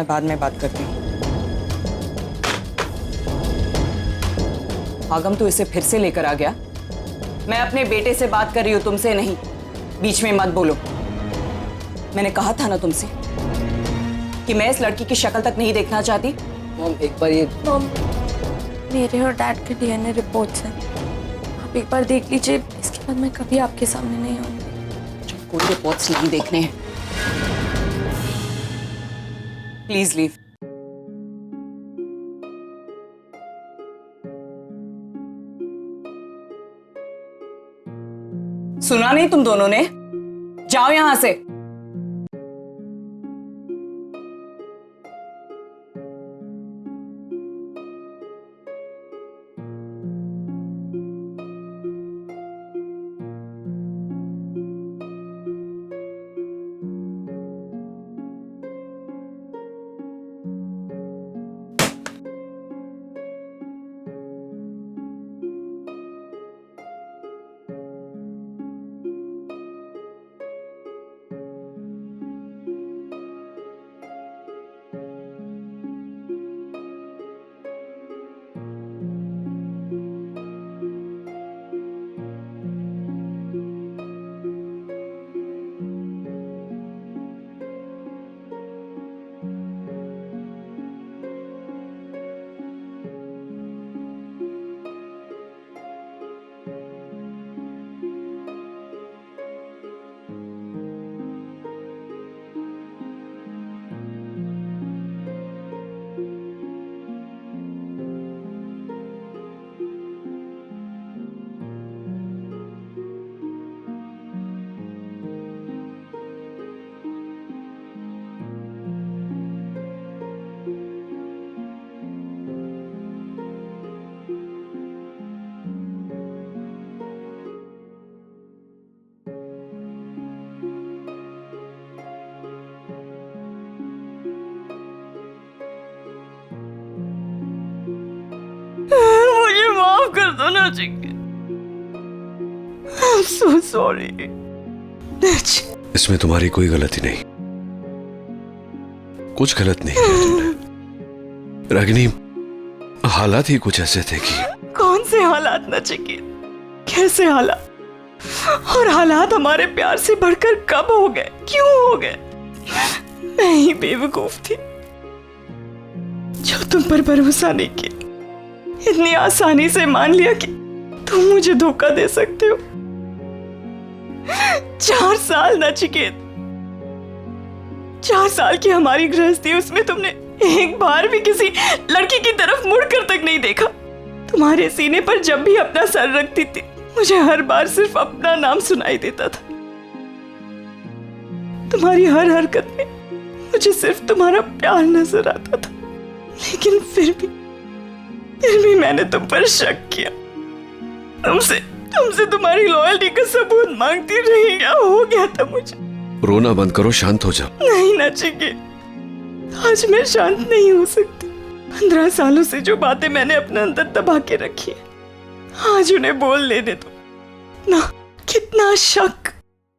मैं बाद में बात करती हूँ। आगम तो इसे फिर से लेकर आ गया। मैं अपने बेटे से बात कर रही हूँ, तुमसे नहीं। बीच में मत बोलो। मैंने कहा था ना तुमसे कि मैं इस लड़की की शक्ल तक नहीं देखना चाहती। मॉम एक बार ये मॉम, मेरे और डैड के डीएनए रिपोर्ट्स हैं, आप एक बार देख लीजिए। इसके बाद मैं कभी आपके सामने नहीं आऊंगी। कोई रिपोर्ट्स नहीं देखने हैं। Please leave. सुना नहीं तुम दोनों ने? जाओ यहां से। मुझे माफ कर दो ना चिकी। I'm so sorry। इसमें तुम्हारी कोई गलती नहीं, कुछ गलत नहीं किया तुमने। रागिनी, हालात ही कुछ ऐसे थे कि कौन से हालात नचिकेत? कैसे हालात? और हालात हमारे प्यार से बढ़कर कब हो गए? क्यों हो गए? मैं ही बेवकूफ थी जो तुम पर भरोसा नहीं किया, इतनी आसानी से मान लिया कि तुम मुझे धोखा दे सकते हो। 4 साल नचिकेत, 4 साल की हमारी गृहस्थी, उसमें तुमने एक बार भी किसी लड़की की तरफ मुड़कर तक नहीं देखा। तुम्हारे सीने पर जब भी अपना सर रखती थी, मुझे हर बार सिर्फ अपना नाम सुनाई देता था। तुम्हारी हर हरकत में मुझे सिर्फ तुम्हारा प्यार नजर आता था, लेकिन फिर भी मैंने तुम पर शक किया। तुमसे तुम्हारी लॉयल्टी का सबूत मांगती रही। क्या हो गया था मुझे? रोना बंद करो, शांत हो जाओ। नहीं नचिकेत, आज मैं शांत नहीं हो सकती। 15 सालों से जो बातें मैंने अपने अंदर दबा के रखी है, आज उन्हें बोल लेने दो ना। कितना शक,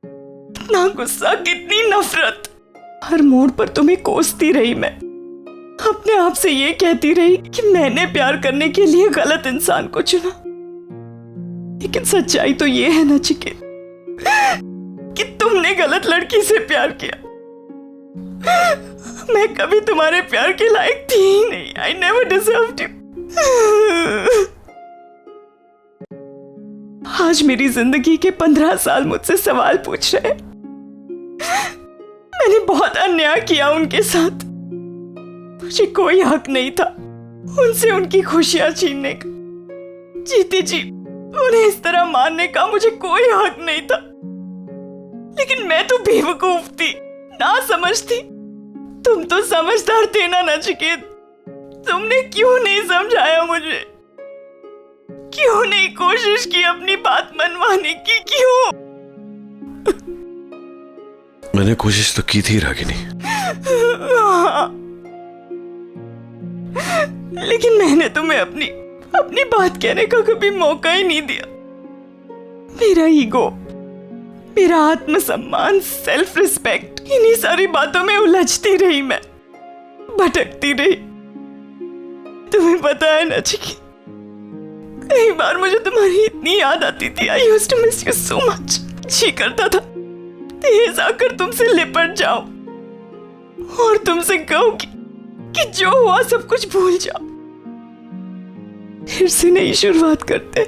कितना गुस्सा, कितनी नफरत। हर मोड़ पर तुम्हें कोसती रही मैं, अपने आप से ये कहती रही कि मैंने प्यार करने के लिए गलत इंसान को चुना। लेकिन सच्चाई तो ये है नचिकेत कि तुमने गलत लड़की से प्यार किया। मैं कभी तुम्हारे प्यार के लायक थी ही नहीं। I never deserved you। आज मेरी जिंदगी के 15 साल मुझसे सवाल पूछ रहे हैं। मैंने बहुत अन्याय किया उनके साथ। मुझे कोई हक नहीं था उनसे उनकी खुशियां छीनने का। जीती जी उन्हें इस तरह मारने का मुझे कोई हक नहीं था। लेकिन मैं तो बेवकूफ थी, ना समझ थी। तुम तो समझदार थे ना नचिकेत। तुमने क्यों नहीं समझाया मुझे? क्यों नहीं कोशिश की अपनी बात मनवाने की? क्यों? मैंने कोशिश तो की थी रागिनी। लेकिन मैंने तुम्हें अपनी बात कहने का कभी मौका ही नहीं दिया। मेरा ईगो, मेरा आत्मसम्मान, सेल्फ रिस्पेक्ट, इन्हीं सारी बातों में उलझती रही मैं। भटकती रही। तुम्हें पता है ना चिकी, कई बार मुझे तुम्हारी इतनी याद आती थी। I used to miss you so much. जी करता था तेज आकर तुमसे लिपट जाऊं और तुमसे कहूं कि जो हुआ सब कुछ भूल जाओ, फिर से नई शुरुआत करते।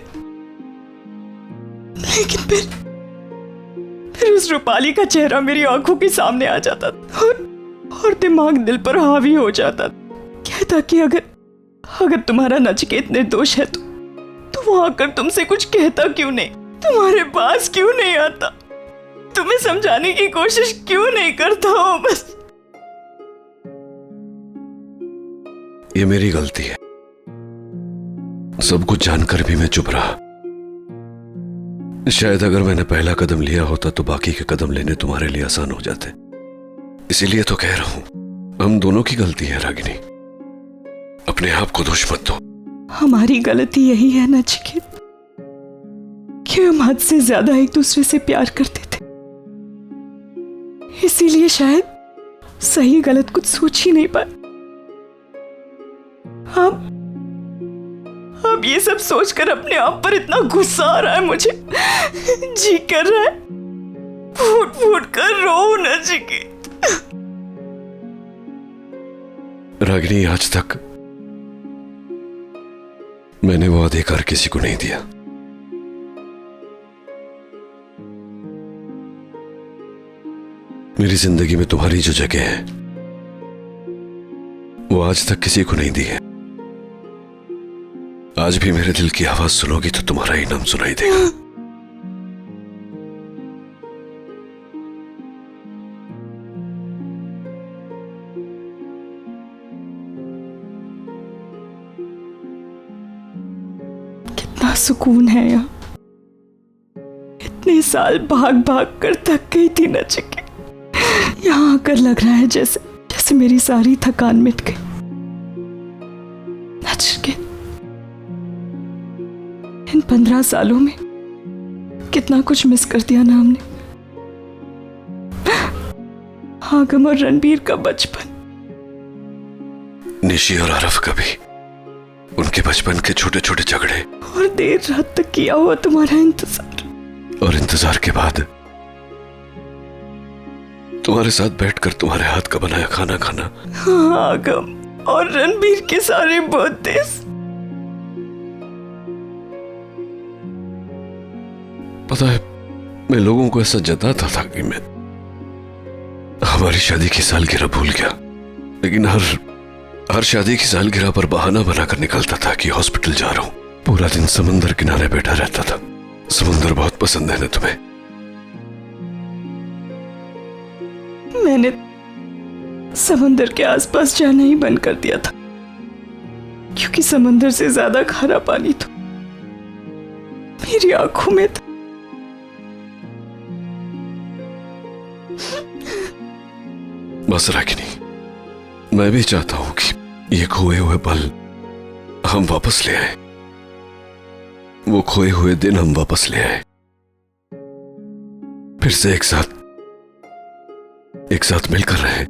लेकिन फिर उस रूपाली का चेहरा मेरी आंखों के सामने आ जाता था और दिमाग दिल पर हावी हो जाता। कहता कि अगर तुम्हारा नचिकेत निर्दोष है तो वो आकर तुमसे कुछ कहता क्यों नहीं, तुम्हारे पास क्यों नहीं आता, तुम्हें समझाने की कोशिश क्यों नहीं करता हो। बस ये मेरी गलती है, सब कुछ जानकर भी मैं चुप रहा। शायद अगर मैंने पहला कदम लिया होता तो बाकी के कदम लेने तुम्हारे लिए आसान हो जाते। इसीलिए तो कह रहा हूं, हम दोनों की गलती है रागिनी, अपने आप को दोष मत दो। हमारी गलती यही है नचिकेत कि हम हद से ज्यादा एक दूसरे से प्यार करते थे, इसीलिए शायद सही गलत कुछ सोच ही नहीं पाए। अब ये सब सोचकर अपने आप पर इतना गुस्सा आ रहा है मुझे, जी कर रहा है फूट फूट कर रो नचिकेत। रागिनी, आज तक मैंने वो अधिकार किसी को नहीं दिया। मेरी जिंदगी में तुम्हारी जो जगह है वो आज तक किसी को नहीं दी है। आज भी मेरे दिल की आवाज सुनोगी तो तुम्हारा ही नाम सुनाई देगा। कितना सुकून है यहाँ। इतने साल भाग भाग कर थक गई थी नचिकेत, यहाँ आकर लग रहा है जैसे मेरी सारी थकान मिट गई। नचिकेत, इन 15 सालों में कितना कुछ मिस कर दिया ना हमने। आगम और रणबीर का बचपन, निशी और आरफ का भी, उनके बचपन के छोटे छोटे झगड़े, और देर रात तक किया हुआ तुम्हारा इंतजार, और इंतजार के बाद तुम्हारे साथ बैठकर तुम्हारे हाथ का बनाया खाना खाना। हाँ, आगम और रणबीर के सारे बर्थडेज। पता है, मैं लोगों को ऐसा जताता था कि मैं हमारी शादी की सालगिरह भूल गया, लेकिन हर शादी की सालगिरह पर बहाना बनाकर निकलता था कि हॉस्पिटल जा रहा हूं। पूरा दिन समंदर किनारे बैठा रहता था। समुंदर बहुत पसंद है ना तुम्हें? मैंने समंदर के आसपास जाना ही बंद कर दिया था, क्योंकि समंदर से ज्यादा खारा पानी तो मेरी आंखों में था। बस रागिनी, मैं भी चाहता हूं कि ये खोए हुए पल हम वापस ले आए, वो खोए हुए दिन हम वापस ले आए, फिर से एक साथ मिलकर रहे।